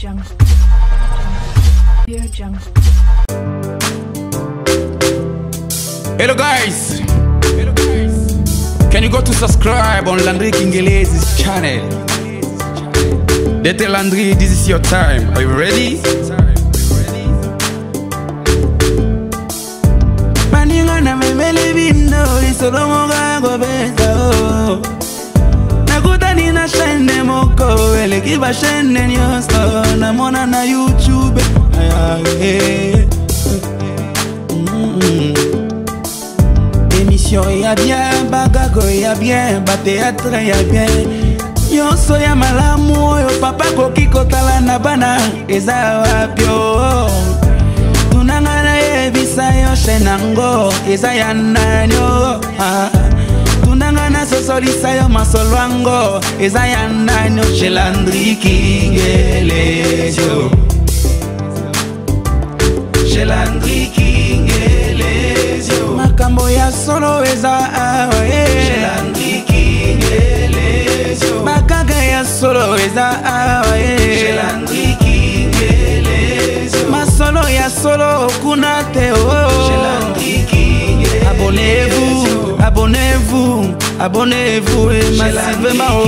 Jungle. Pure Jungle. Hello guys. Can you go to subscribe on Landry Kingelezi's channel? Dete Landry, this is your time. Are you ready? Maningana memele bino isolomoga gobezo. Nakutani na shende moko ele kiba shende nyosto na mona na YouTube. Émission ya bien, bagago ya bien, ba théâtre ya bien. Yo soya malamu yo papa koki kotala na bana eza wapyo. Tunangana yebisa yo shenango eza ya nanyo. Tunangana sosolisa yo masolwango eza ya nanyo chez Landry Kingelezi. Chez Landry Kingelezi. Makambo ya solo eza awe chez Landry Kingelezi. Bakaga ya solo eza awe chez Landry Kingelezi. Masolo ya solo kuna teo chez Landry Kingelezi. Abonnez-vous, abonnez-vous, abonnez-vous et massivement.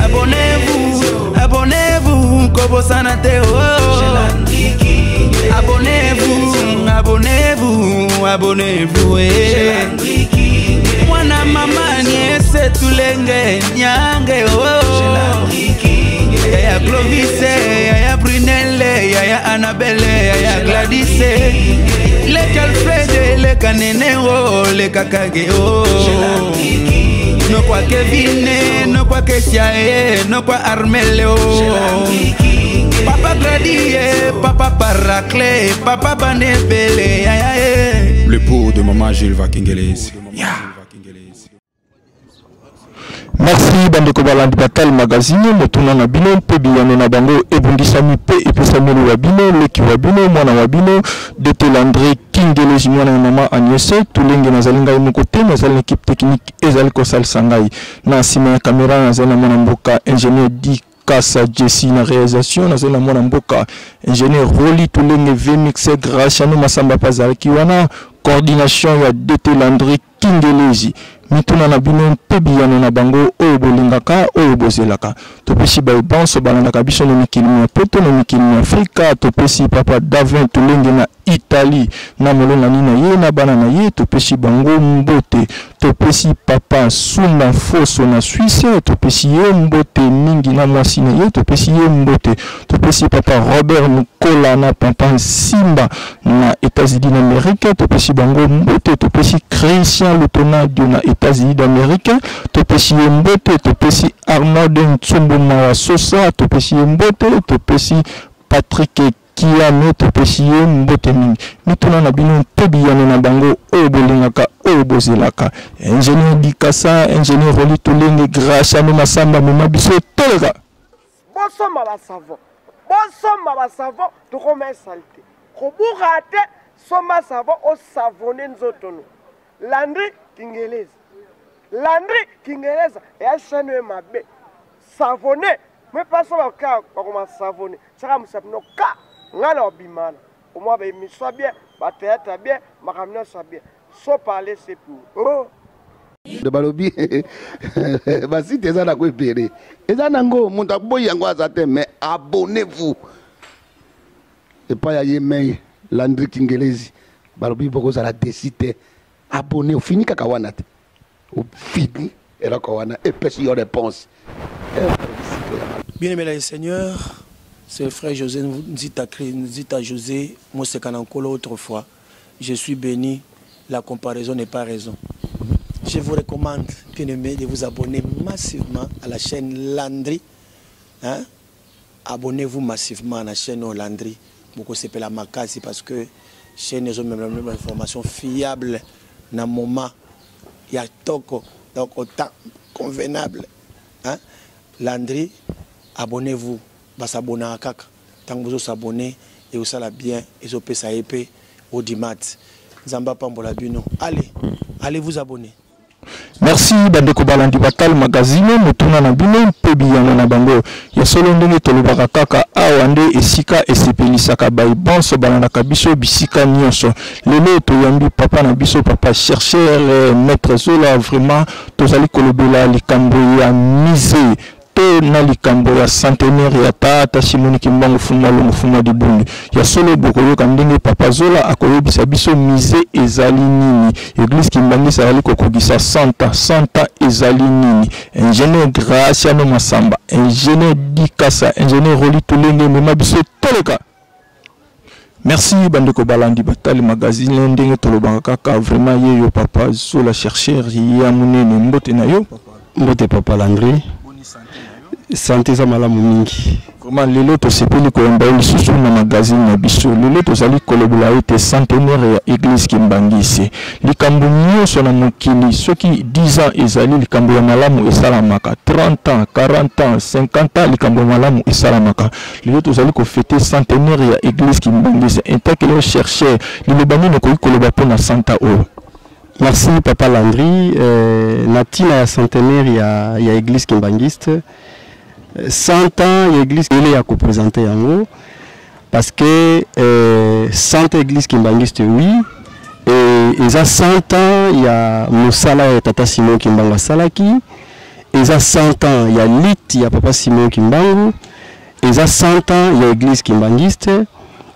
Abonnez-vous, abonnez-vous, Kobo Sanateo chez Landry Kingelezi. Abonnez-vous, abonnez-vous, abonnez-vous chez Landry Kingelezi. Mwana mama niese tulenge nyange chez Landry Kingelezi. Yaya Clovis, yaya Brunelle, yaya Annabelle, yaya Gladys. Leka Alfred, leka Neneo, leka Kageo. No kwa Kevin, no kwa Kesiae, no kwa Armeleo. Papa Gradie, papa Paracle, papa Banebele. Le pot de maman Gilva Kingelezi. Merci bandeko balandi batal magazine motuna na bino pe biyano na bango ebundisami pe epesamelo wa bino leki wa bino mwana wa bino Dete Landry Kingelezi mwana na mama Agnès tulenge na zalinga moko te na zali équipe technique ezali ko sal sangai na sima ya caméra na zali mwana mboka ingénieur di Kassa Jessie na réalisation na zali mwana mboka ingénieur Roli tulenge vmixer Graciano Masamba Pazali kiwana coordination ya Dete Landry Kingelezi. Mituna na bino pe biyano na bango oyo bolingaka oyo bozelaka topesi ba banso balandaka biso na mikili ya poto na mikili ya Afrika topesi papa Davin tulenge na Italie na molona nina ye na bana na ye topesi bango mbote topesi papa Sunda Foso na Suisse topesi ye mbote mingi na mwasi na ye topesi ye mbote topesi papa Robert Mukola na papa Simba na États-Unis d'Amérique topesi bango mbote topesi Christian Lutona na États-Unis d'Amérique topesi ye mbote topesi Arnold Ntsumbu Mawa Sosa topesi ye mbote topesi Patrick Kiame topesi ye mbote mingi mituna na bino pe biyano na bango oyo bolingaka oyo bozelaka ingénieur Dikasa ingénieur Roli Tulenge Graciano Masamba mema biso toleka bosomba ba savon to koma salté kobura te somba savon o savonner nzotono Landry Kingelezi. Landry Kingelezi ya chaîne mabe. Savonner, mais pas ça va comment savonner. Ça va me sapno ka ngana obimana. Au moins ba mi soit bien, ba théâtre bien, ma ramena soit bien. So parler c'est pour. Oh. De balobi ba si teza na ko epere. Eza nango monta boy yango azate mais abonnez-vous. Et pas ya yemei Landry Kingelezi. Balobi boko za la décité. Abonnez au fini kakawana au fini et là kawana et puis your réponse. Bien-aimé le Seigneur, c'est le frère José Nzita José Mossekanankolo autrefois. Je suis béni, la comparaison n'est pas raison. Je vous recommande, bien-aimé, de vous abonner massivement à la chaîne Landry. Hein? Abonnez-vous massivement à la chaîne Landry. Beaucoup s'appelle la Makasi parce que chaîne ils ont même information fiable. Na moment il y a toko donc autant convenable hein Landry abonnez-vous ba s'abonner à kaka tant que vous s'abonner et vous ça la bien et vous pesa épée au dimat Zamba pambola bino allez vous abonner Merci bandeko balandi batal magazine mutuna na bino pebi yango na bango ya solo ndenge tolobaka kaka awande esika esepelisaka bai bonso balandaka biso bisika nyonso lelo toyambi papa na biso papa chercheur maître Zola vraiment tozali kolobela likambo ya musée to na likambo ya centenaire ya tata Simoni Kimbangu Fuma di Bundu ya solo bokoyoka ndenge papa Zola akoyebisa biso musée ezali nini église Kimbangu ezali kokogisa santa ezali nini ingénieur Graciano Masamba ingénieur Dikasa ingénieur Roli Tulenge mema biso toleka. Merci bandeko balandi batali magazine ndenge tolobanga kaka vraiment yeyo papa Zola chercheur ya munene mbote na yo mbote papa Landry santé za malamu mingi vraiment lelo to sepeli ko yamba lisusu na magazine na biso lelo to zali kolobula ete centenaire ya église Kimbangisi likambo nyonso na mokili soki 10 ans ezali likambo ya malamu esalamaka 30 ans 40 ans 50 ans likambo ya malamu esalamaka lelo to zali ko fêter centenaire ya église Kimbangisi intake le chercher lilobani no ko koloba pona santa o. Merci papa Landry natina ya centenaire ya église Kimbangiste 100 ans l'église elle est à présenter en haut parce que 100 église Kimbangiste oui et ils a 100 ans il y a Moussala et Tata Simon Kimbanga Salaki ils a 100 ans il y a Lit il y a Papa Simon Kimbangu ils a 100 ans il y a église Kimbangiste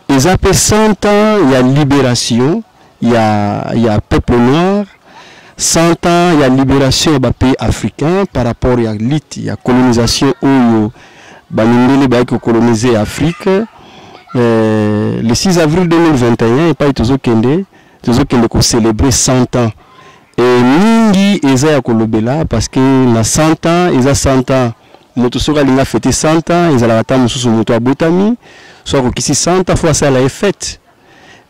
ils a 100 ans il y a libération il y a peuple noir 100 ans, il y a libération des pays africains par rapport à la colonisation où les pays ont colonisé l'Afrique. Le 6 avril 2021, il n'y a pas eu de célébrer 100 ans. Et Mingi est Kolobela parce que dans 100 ans, ils ont 100 ans. Motosora a fêté 100 ans, ils ont la table sous moto à Botami. Soit que 100 ans, fois ça la fête.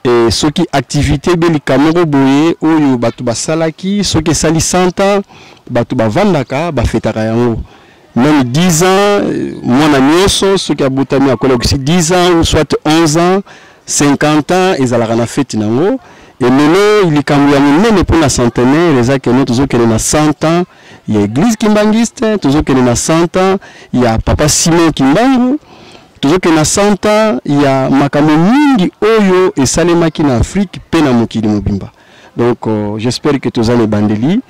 Et ceux qui activité beli kamero boye oyo batu basalaki ceux qui sali 100 ans batu bavandaka bafetaka yango même 10 ans mwana nyoso ceux qui abotami akola aussi 10 ans ou soit 11 ans 50 ans ezalaka na fête nango et lelo likambo ya monene pour la centenaire les akeno toujours que na 100 ans il y a église Kimbangiste toujours que na 100 ans il y a papa Simon Kimbangu toujours que na 100 ans il y a makambo mingi oyo et salemaki na Afrique pe na mokili mobimba donc j'espère que tous les bandeli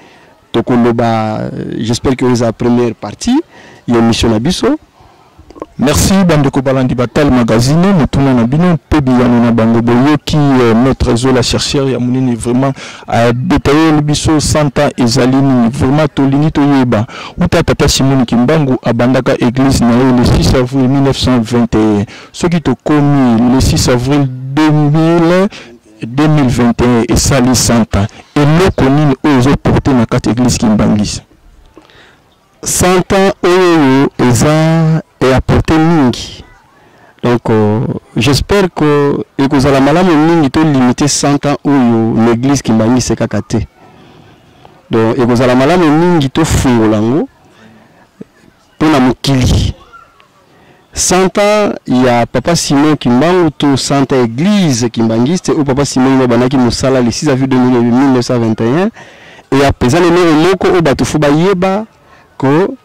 tokoloba j'espère que les première partie il y a mission na biso. Merci bandeko balandi batal magazine mutuna na bino pebi yana na bango boyoki maître Zola chercheur ya munini vraiment a détaillé le biso 100 ans ezalini vraiment tolingi toyeba uta tata Simoni Kimbangu abandaka église na le 6 avril 1921 ce qui to commis le 6 avril 2021 et sali 100 ans et le connu ozo porter na kat église Kimbangisi 100 ans oyo eza et apporter mingi donc j'espère que ekozala malamu mingi to limiter 100 ans oyo l'église Kimbangisi kakate donc ekozala malamu mingi to fungolango pona mokili 100 ans il y a papa Simon Kimbangu to 100 église Kimbangiste ou papa Simon banaki musala le 6 avril 1921 et après ça le moko o batufu bayeba ko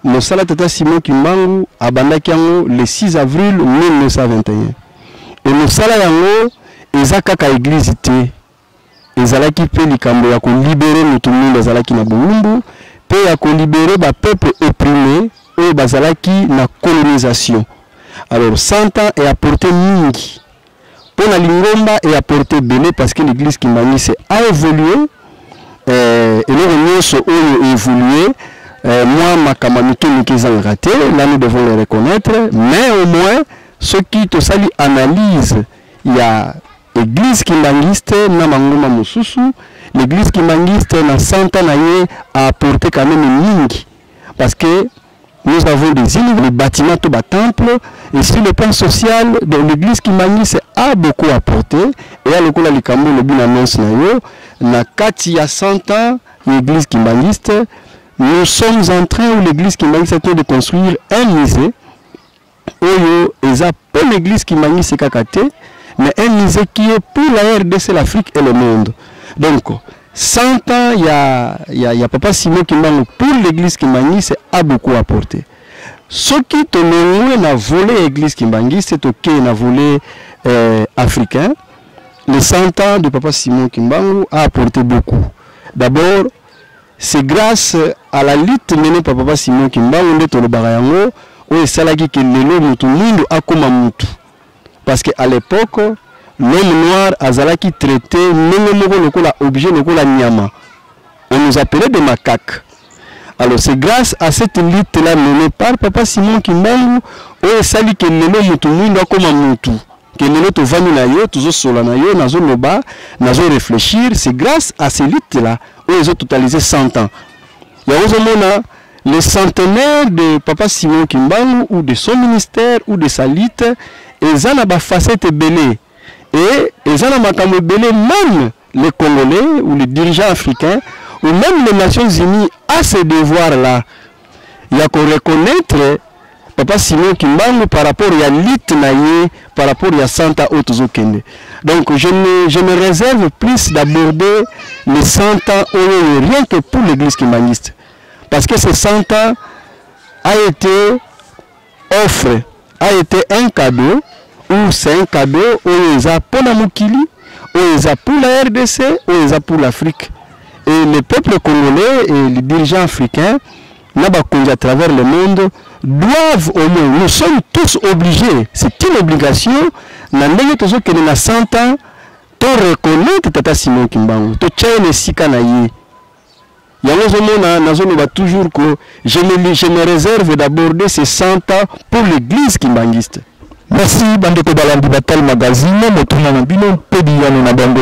Mosala Tata Simon Kimbangu abandaki yango le 6 avril 1921 et Mosala yango ezakaka église te ezalaki pe likambo ya ko libérer mutu mundu ezalaki na bolumbu pe ya ko libérer ba peuple opprimé oyo bazalaki na colonisation alors 100 ans et apporté mingi pour la lingomba et apporté belé parce que l'église Kimbangisi a évolué et le nyonso oyo évolué. Moi, ma calamité n'est raté, là nous devons le reconnaître, mais au moins, ceux qui te saluent analysent, il y a l'église Kimbangiste, Namangoma Mususu, l'église Kimbangiste, dans 100 ans, a apporté quand même une ligne, parce que nous avons des îles, des bâtiments, tout bas temple, et sur le plan social, l'église Kimbangiste a beaucoup apporté, et à l'école de Likambo, le bin annonce na kati ya 100 ans, l'église Kimbangiste. Nous sommes en train, où l'église Kimbangisi est en train de construire un musée. Oyo, eza pas l'église Kimbangisi c'est kakate, mais un musée qui est pour la RDC, l'Afrique et le monde. Donc, 100 ans, il y a Papa Simon Kimbangu pour l'église Kimbangiste a beaucoup apporté. Ce qui a volé l'église Kimbangiste, c'est a volé africain. Les 100 ans de Papa Simon Kimbangu a apporté beaucoup. D'abord, c'est grâce à la lutte menée par Papa Simon Kimbangu parce qu'à l'époque, l'homme noir azalaki traité objet nyama. On nous appelait des macaques. Alors c'est grâce à cette lutte là menée par Papa Simon Kimbangu où sali que lelo mutu mwindo akoma mutu que lelo to vanu na yo tuzo sola na yo nazo loba nazo réfléchir. C'est grâce à ces luttes là où ils ont totalisé 100 ans. Il y a aussi les centenaires de Papa Simon Kimbangu ou de son ministère ou de sa lutte, ils ont une facette belée. Et ils ont une belée, même les Congolais ou les dirigeants africains ou même les Nations Unies à ce devoir-là. Il y a qu'on reconnaître Papa Simon Kimbangu par rapport à la lutte par rapport à 100 ans autres. Donc je me réserve plus d'aborder les 100 ans rien que pour l'église kimbangiste. Parce que ces 100 ans a été offre, a été un cadeau, ou c'est un cadeau où ils ont pour la Mukili, où ils ont pour la RDC, où ils ont pour l'Afrique. Et les peuples congolais et les dirigeants africains, à travers le monde, doivent au moins, nous sommes tous obligés, c'est une obligation, dans les 100 ans, de reconnaître Tata Simon Kimbangu, de tchaïne sika na ye. Toujours que je me réserve d'aborder ces 100 ans pour l'église kimbangiste. Merci bandeko balandi batal magazine motuna na bino pedi yano na bango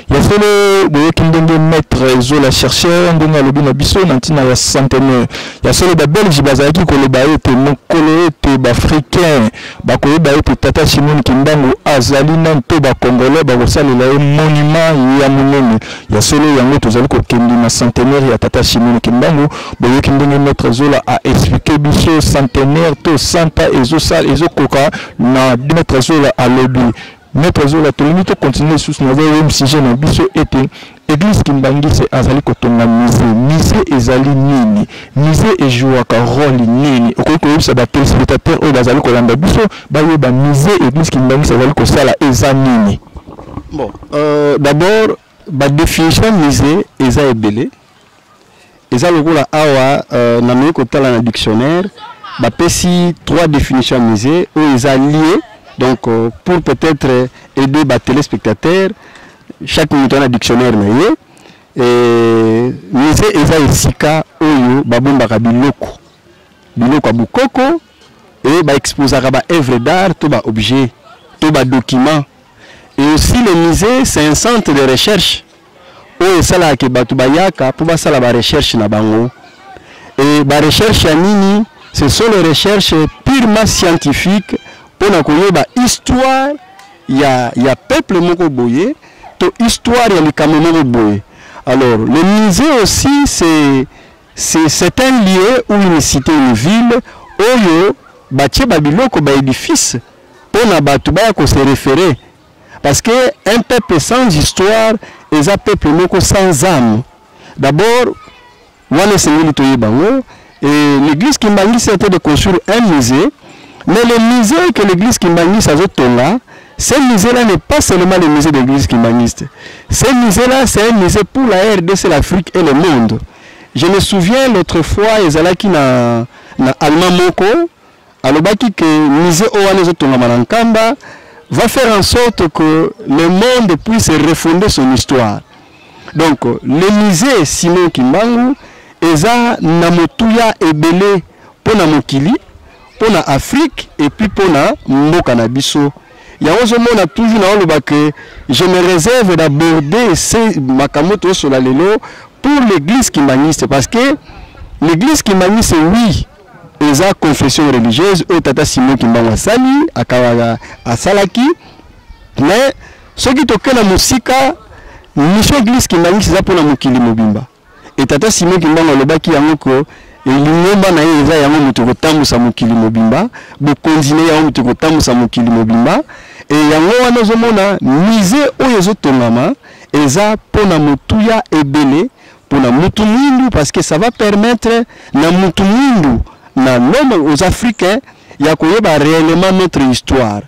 ya solo boye kindenge maître Zola chercheur ndonga lobi na biso na ntina ya centenaire ya solo ba belge bazaki ko loba ete mokolo ete ba africain ba ko loba ete Tata Simon Kimbangu azali na to ba congolais ba kosalela monument ya munene ya solo yango tozali ko kendi na centenaire ya Tata Simon Kimbangu boye kindenge maître Zola a expliqué biso centenaire to 100 ans ezosal ezokoka na maître Zola à lobby maître Zola to limite continuer sous na même sujet na biso été église Kimbangiste azali kotonga musée ezali nini musée ejouaka rôle nini okoko yebisa ba téléspectateurs oyo bazali kolanda biso bayeba musée église Kimbangiste azali kosala eza nini. Bon d'abord ba définition musée eza ebele eza lokola awa na meko kotala na dictionnaire bah, pesi 3 définitions musée où ils sont liés donc pour peut-être aider les téléspectateurs chaque minute on a un dictionnaire et musée eza esika oyo babombaka biloko ya bukoko et ba exposaka ba œuvre d'art to ba objet to ba document et aussi le musée c'est un centre de recherche oyo esalaka bato bayaka pour basala ba recherche na bango et ba recherche ya nini. Ce sont les recherches purement scientifiques pour la histoire ya peuple moko boye to histoire ya likamo moko boye. Alors le musée aussi c'est un lieu où une cité une ville oyo batie babiloko ba édifice pour na batu ba ko se référer parce que un peuple sans histoire est un peuple moko sans âme. D'abord wana sengeli to yebango. Et l'église Kimbangiste a été de construire un musée, mais le musée que l'église Kimbangiste a là, ce musée-là n'est pas seulement le musée de l'église Kimbangiste. Ce musée-là, c'est un musée pour la RDC, l'Afrique et le monde. Je me souviens l'autre fois, Ezalaki na Allemand Moko, alobaki que le musée Owanezotonga Manankamba va faire en sorte que le monde puisse refonder son histoire. Donc, le musée Simon Kimbangu, eza na motuya ebele pona mokili pona Afrique et puis pona mboka na biso ya ozomona toujours na oloba que je me réserve d'aborder ces makamoto sur la lelo pour l'église Kimbangiste parce que l'église Kimbangiste oui eza confession religieuse o Tata Simon Kimbangu asali akawaga asalaki mais soki tokena musika mission église Kimbangiste eza pona mokili mobimba. Et Tata Simon Kimbangu lobaki yango ko elingomba na ye eza yango mutu kotambusa mokili mobimba bokonzine yango mutu kotambusa mokili mobimba et yango wana zomona musée oyo ezotongama eza pona mutuya ebele pona mutu mwindu parce que ça va permettre na mutu mwindu na l'homme aux Africains ya koyeba réellement notre histoire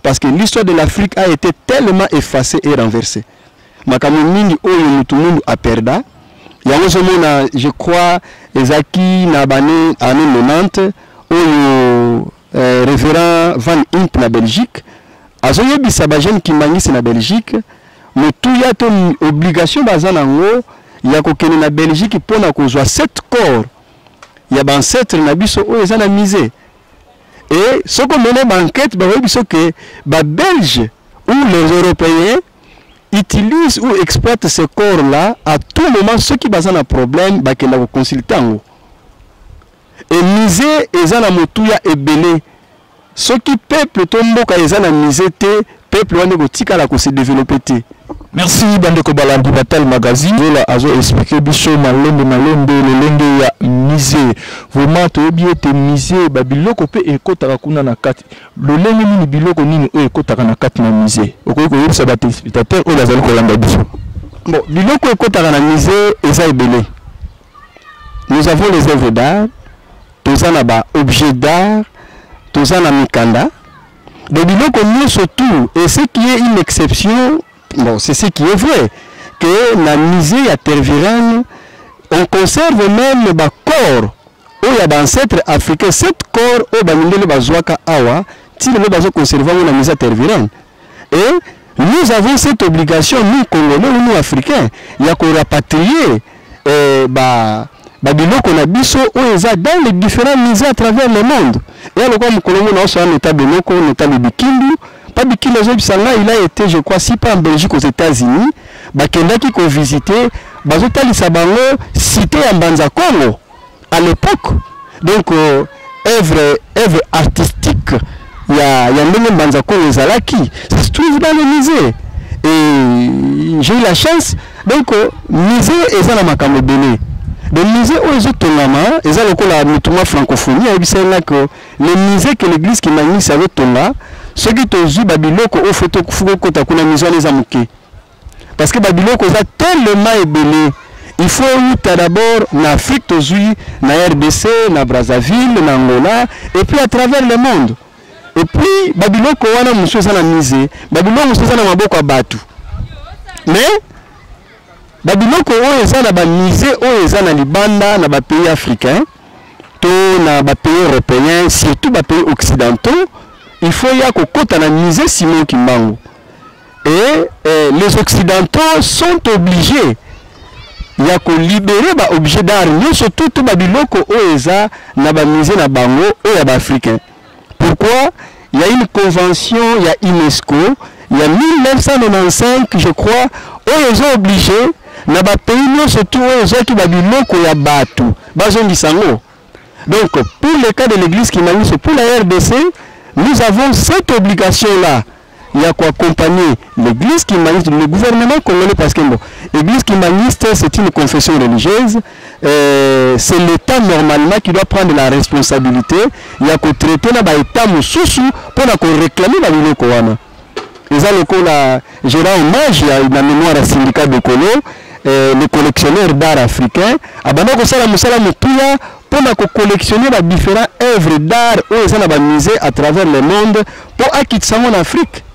parce que l'histoire de l'Afrique a été tellement effacée et renversée. Makambo mingi oyo mutu mwindu a perda yango somona je crois ezaki na bane année 90 oyo révérend Van Imp na Belgique azoyebisa ba jeune kimangisi na Belgique mutuya to obligation bazana ngo ya kokene na Belgique pona kozwa 7 corps ya ba ancêtre na biso oyo ezana misé et ce qu'on mène enquête ba biso que ba Belge ou les Européens utilisent ou exploitent ces corps là à tout moment ceux qui bazana un problème ba kenda ko consulter ngo et misé ezana mutuya ebele ceux qui peuple tomboka ezana misé te peuple wane ko tikala ko se développer te. Merci Bandeko Balandi Batal Magazine. Voilà, azo expliqué biso malende le lenge ya misé. Vraiment to bien te misé babiloko pe ekotaka kuna na kati. Le lenge ni biloko nini o ekotaka na kati na misé. Okoki ko yebisa ba téléspectateur o lazali ko landa biso. Bon, biloko ekotaka na misé eza ebele. Nous avons les œuvres d'art, tous na ba objets d'art, tous na mikanda. De biloko nous surtout et ce qui est une exception. Bon, c'est ce qui est vrai, que la misée à Tervirane, on conserve même le corps, où il y a des ancêtres africains, 7 corps, où il y a des awa, si nous avons conservé la misée à Tervirane. Et nous avons cette obligation, nous Congolais ou nous Africains, il y a qu'on rapatrier biloko na biso oyo dans les différents musées à travers le monde. Et alors comme Colombo na so en état de loko, en état de Bikindu, pas Bikindu il a été je crois si pas en Belgique aux États-Unis, bakendaki ko visiter bazotalisa bango cité ya Mbanza Congo à l'époque. Donc œuvre artistique ya ndenge Mbanza Congo ezalaki, ça se trouve dans le musée. Et j'ai eu la chance donc musée ezala makambo belé. Le musée où ils ont tongama, ils ont la mutuelle francophonie, que le musée que l'église qui m'a mis ça veut tonga, ceux qui ont vu Babiloko au photo kota kuna maison les amuke. Parce que Babiloko a tellement ébélé. Il faut d'abord en Afrique, en RDC, en Brazzaville, en Angola, et puis à travers le monde. Et puis Babiloko wana monsieur ça la musée, Babiloko monsieur ça na maboko abatu. Mais babiloko oyo eza na ba musée oyo eza na libanda na ba pays africains to na ba pays européens surtout ba pays occidentaux il faut ya kokota na musée Simon Kimbangu et les occidentaux sont obligés ya ko libérer ba objet d'art surtout to babiloko oyo eza na ba musée na bango oyo ya ba africains. Pourquoi? Il y a une convention, il y a UNESCO, il y a 1995 je crois oyo ils ont obligé na ba pays surtout qui ba biloko ya batu bazongisa ngo. Donc pour le cas de l'église qui m'a mis pour la RDC, nous avons cette obligation là. Il y a quoi accompagner l'église qui m'a mis le gouvernement congolais parce que bon, l'église qui m'a mis c'est une confession religieuse, c'est l'État normalement qui doit prendre la responsabilité. Il y a qu'on traiter na ba état mususu pour la réclamer la biloko wana. Les alocaux là, je rends hommage à la mémoire à syndicat de Colo. Les collectionneurs d'art africains, abandon ko sala musala mutuya pour collectionner les différentes œuvres d'art où ils ont musée à travers le monde pour acquérir en Afrique.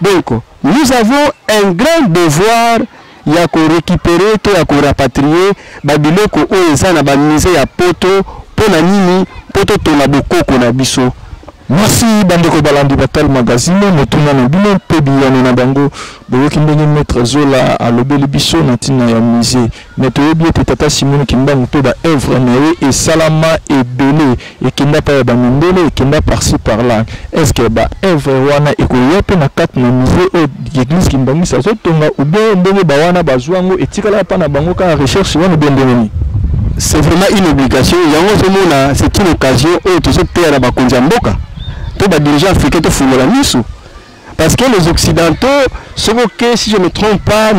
Donc nous avons un grand devoir ya ko récupérer to ya ko rapatrier babiloko où ils ont musée à poto pour na nini poto to na bokoko na biso. Merci Bandeko Balandi Batal Magazine, motuna na bino pebiano na bango boyoki ndenge maître Zola a lobeli biso na tina ya musée. Mais to yebi pe tata Simon Kimbangu to ba œuvre na ye et salama et belé et kinda pa ba mindele et kinda par-ci par-là. Est-ce que ba œuvre wana ekoya pe na kat na musée au église Kimbangu sa zo tonga ou bien ndenge ba wana bazwango etikala pa na bango ka recherche wana bien ndenge. C'est vraiment une obligation. Yango zomona c'est une occasion où to zo tera ba konza mboka. Tous les dirigeants africains te font la mise parce que les occidentaux si je ne me trompe pas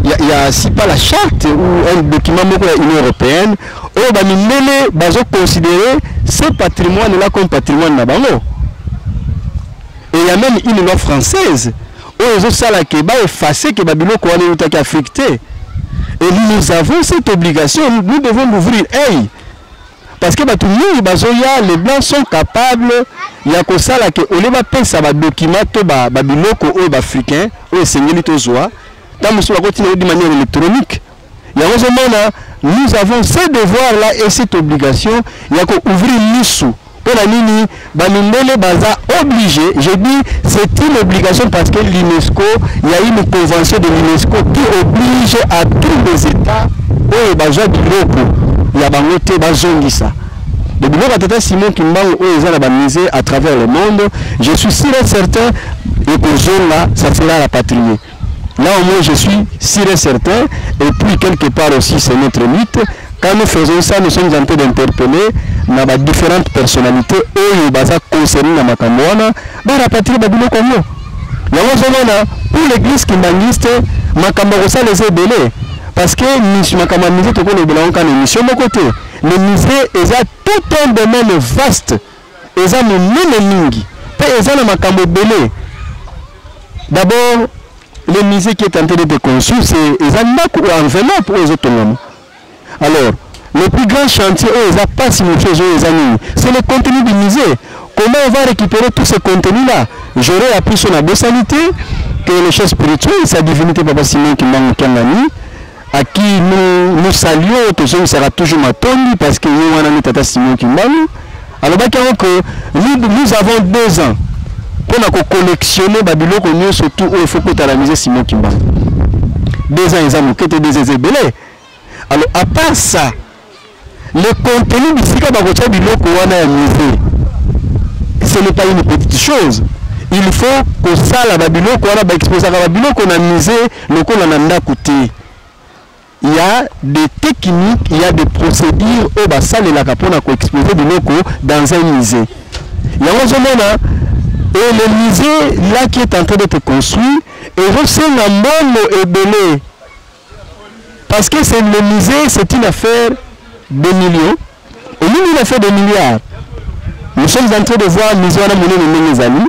il y a si pas la charte ou un document de l'Union européenne où ils considérer ce patrimoine là comme patrimoine nabango et il y a même une loi française oyo sala ke ba effacer que babiloko wana utaki affecté. Et nous avons cette obligation, nous devons ouvrir œil. Parce que les blancs sont capables ya kosala ke oleba pesa ba document to ba biloko oyo ba africain oyo sengeli to zoa tant sur la continuer de manière électronique. Nous avons ce devoir là et cette obligation ya ko ouvrir l'issue. Pour la nini bamindele baza obligé, je dis c'est une obligation parce que l'UNESCO, il y a une convention de l'UNESCO qui oblige à tous les États oyo baza biloko ya bangote bazongisa. De biloko atata Simon Kimbangu oyo eza na bamisé à travers le monde, je suis sûr et certain et que zone là ça sera rapatrié. Là au moins je suis sûr et certain, et puis quelque part aussi c'est notre mythe. Quand nous faisons ça, nous sommes en train d'interpeller dans différentes personnalités et baza concernées dans makambo wana ba rapatrier ba biloko yo. Pour l'église kimbangiste makambo ça les ebele parce que nous makambo misé to ko le bela on kan émission de côté. Le musée est tout un domaine vaste. Eza monene mingi. Pe eza na makambo ebele. D'abord le musée qui est en train de construire c'est eza ndako enveloppe pour les autres. Alors, le plus grand chantier, c'est le contenu du musée. Comment on va récupérer tout ce contenu-là? J'aurais appris sur la bosanité, que le chef spirituel, sa divinité Papa Simon Kimbangu Kangani, à qui nous saluons, toujours il sera toujours ma tondi, parce que nous avons Tata Simon Kimbangu. Alors, nous avons 2 ans pour collectionner Babylone, surtout où il faut que tu aies la musée Simon Kimbangu. 2 ans, ils ont été des ébélés. Alors, à part ça, le contenu du Sika Bagocha Biloko Wana musée, ce n'est pas une petite chose. Il faut que ça, la Babylone, qu'on a exposé à la Babylone, qu'on a misé, le qu'on a coûté. Il y a des techniques, il y a des procédures, au bas et la capone à exposer des locaux dans un musée. Il y a un moment, et le musée là qui est en train d'être construit, et c'est un monde ébélé. Parce que c'est le musée, c'est une affaire de millions, et nous une affaire de milliards. Nous sommes en train de voir le musée à mes amis.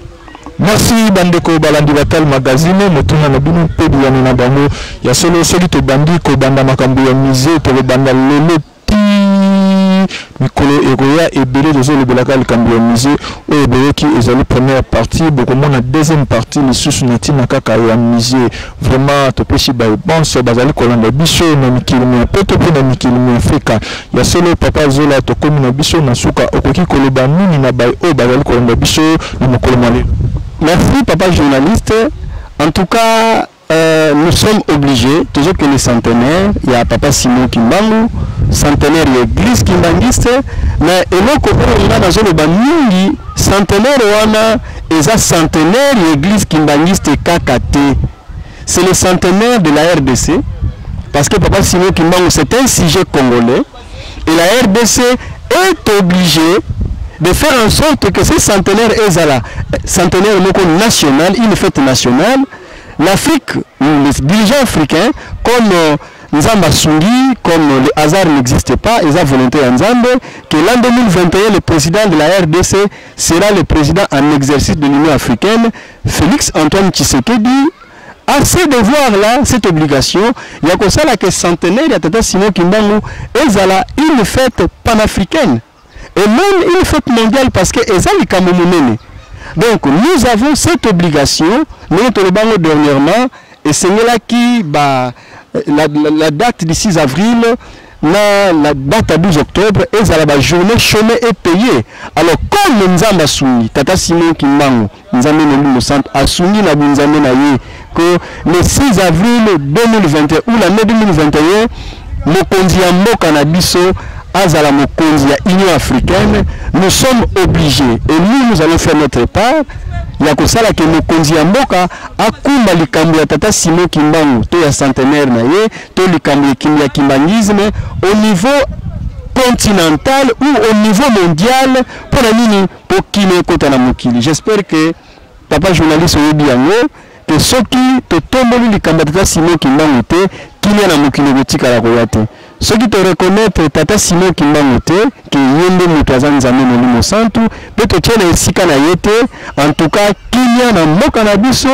Merci Bandeko Balandi Batal Magazine, Motuna Nabino Pedu Yanina Bango, ya solo solito bandi ko banda makambo ya musée to banda lele ti mikolo egoya ebele de zolo belaka likambo ya musée o ebele ki ezali première partie beaucoup moins la deuxième partie les sous nati na kaka ya musée vraiment to peshi ba bon so bazali kolanda biso na mikili me poto pe na mikili me Afrika ya solo papa zola to komi na biso na suka okoki koloba nini na bai o bazali kolanda biso na mokolo mali. Merci papa journaliste. En tout cas, nous sommes obligés, toujours que les centenaires, il y a papa Simon Kimbangu, centenaire l'église kimbangiste, mais et là on a dans le bangi centenaire wana eza centenaire l'église kimbangiste KKT. C'est le centenaire de la RDC parce que papa Simon Kimbangu c'est un sujet congolais et la RDC est obligée de faire en sorte que ces centenaires ezala centenaire national, une fête nationale. L'Afrique, les dirigeants africains, comme Nzamba Sungi, comme le hasard n'existe pas, ils ont volonté en Nzambe, que l'an 2021, le président de la RDC sera le président en exercice de l'Union africaine, Félix Antoine Tshisekedi. À ce devoir-là, cette obligation, il y a comme ça que centenaire, il y a Tata Simon Kimbangu, ezala une fête panafricaine. Et même une fête mondiale parce que ezali kamoumounéné. Donc nous avons cette obligation, nous avons dernièrement, et c'est là qui la date du 6 avril, la date à 12 octobre, et la journée chômée et payée. Alors comme Nzamba Souni, Tata Simon Kimbangu, Nzambe Nelu Centre, a Souni na Nzambe na ye, que le 6 avril 2021 ou l'année 2021, Mokonzi ya mboka na biso, Azala Mokonzi ya Union africaine, nous sommes obligés et nous allons faire notre part. Il y a que ça là que Mokonzi ya mboka akumba likambo ya Tata Simon Kimbangu to ya centenaire na ye to likambo ya kimbangisme au niveau continental ou au niveau mondial pour la nini pour kine kota na mokili. J'espère que papa journaliste oyebi yango que soki to tomboli likambo ya Tata Simon Kimbangu te kine na mokili botika la koyate. Ceux qui te reconnaissent Tata Simon Kimbangu te que yende mutwaza nzambe Molimo Santu peut te tirer sika na yete en tout cas kinya na mboka na biso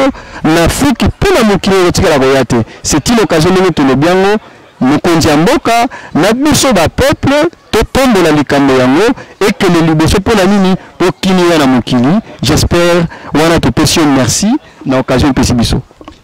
na fuki pona mokili otikala koya te. C'est une occasion de nous biango mokonzi ya mboka na biso ba peuple totombola likambo yango et que le liboso pona nini po kini wana mokili. J'espère wana topesi merci na occasion pesi biso.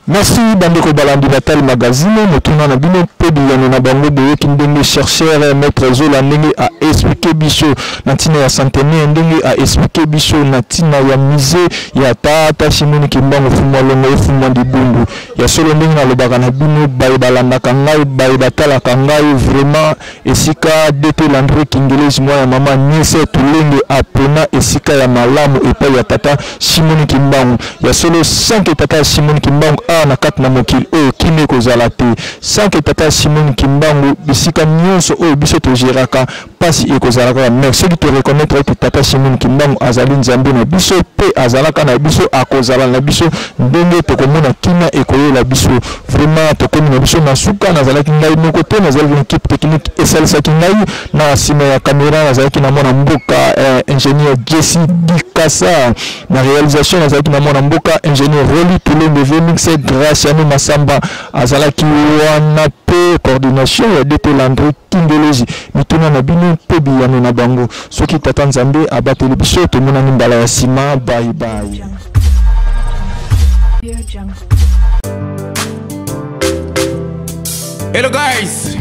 Merci Bandeko Balandi Batal Magazine, Motuna Nabino, Pébiano Nabango, de Kindenge, chercheur, maître Zola, Ndenge a expliqué Bicho, Natina ya Santéné, Ndenge a expliqué Bicho, Natina ya Misé, ya Tata Shimoni Kimbango, Fumwa Longo, Fumwa di Bundu, ya Solo Ndenge na Lobagana Bino, Baïbalanda Kangai, Baïbatala Kangai, vraiment, Esika, Dete Landry Kingelezi, moi ya Mama, Niese, Tulenge, Apena, Esika ya Malamu, et pas ya Tata Shimoni Kimbango, ya Solo 5 Tata Shimoni Kimbango, na kati na mokili oyo kine kozala te sanke tata Simon Kimbangu bisika nyonso oyo biso togeraka pasi ekozalaka mais ceux qui te reconnaître que tata Simon Kimbangu azali nzambe na biso pe azalaka na biso akozala na biso ndenge tokomona kina ekoyela biso vraiment tokomi na biso na suka nazalaki ngai moko te nazalaki na équipe technique esalisaki ngai na sima ya caméra nazalaki na mwana mboka ingénieur Jesse Dikasa na réalisation nazalaki na mwana mboka ingénieur Roli Tulende Vemixé grâce à nous Massamba azalaki wana pe coordination ya Dete Landry Kingelezi mituna na bino pe biyano na bango soki tata nzambe abateli biso tomona ni mbala ya sima bye bye. Hello guys,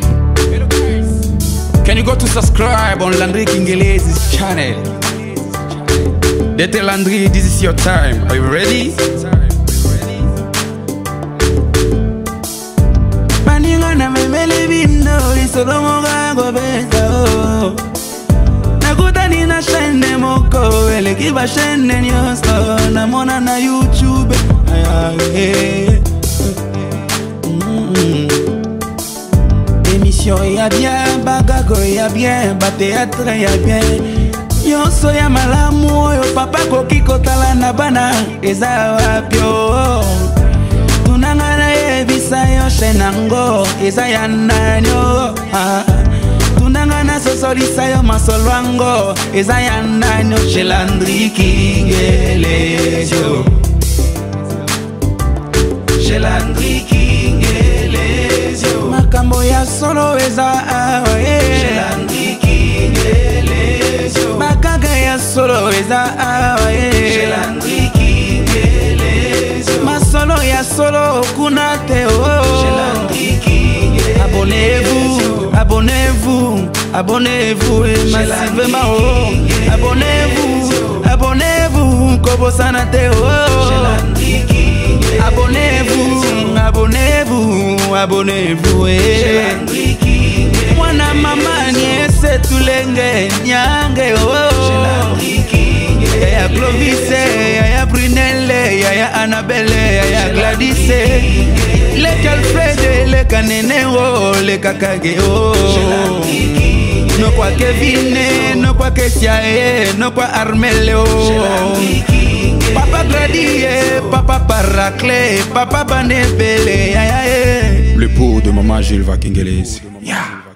can you go to subscribe on Landry Kingelezi's channel? Dete Landry, this is your time. Are you ready? Na memele bindo isolomo gango beta nakutani na chaîne moko eleki ba chaîne nyonso namona na YouTube émission ya bien bagago ya bien ba théâtre ya bien nyonso ya malamu oyo papa koki kotala na bana eza wapyo tunangana ebisayo shenango ezaya nanyo tunangana sosolisayo masolwango ezaya nanyo chez Landry Kingelezio chez Landry Kingelezio makambo ya solo eza awa chez Landry Kingelezio makaga ya solo eza awa chez Landry masolo ya solo kuna teo abonnez-vous abonnez-vous abonnez-vous massivement abonnez-vous abonnez-vous kobosana teo abonnez-vous abonnez-vous abonnez-vous mwana mama niese tulenge nyange Yaya Clovis, Yaya Brunelle, Yaya Annabelle, Yaya Gladys, le Alfred, le Kaneneo, le Kakageo. No kwa Kevin, no kwa Kesiae, no kwa Armeleo. Papa Gladie, Papa Paracle, Papa Banebele, Yaya. Le pot de Maman Gilva Kingelezi. Yeah.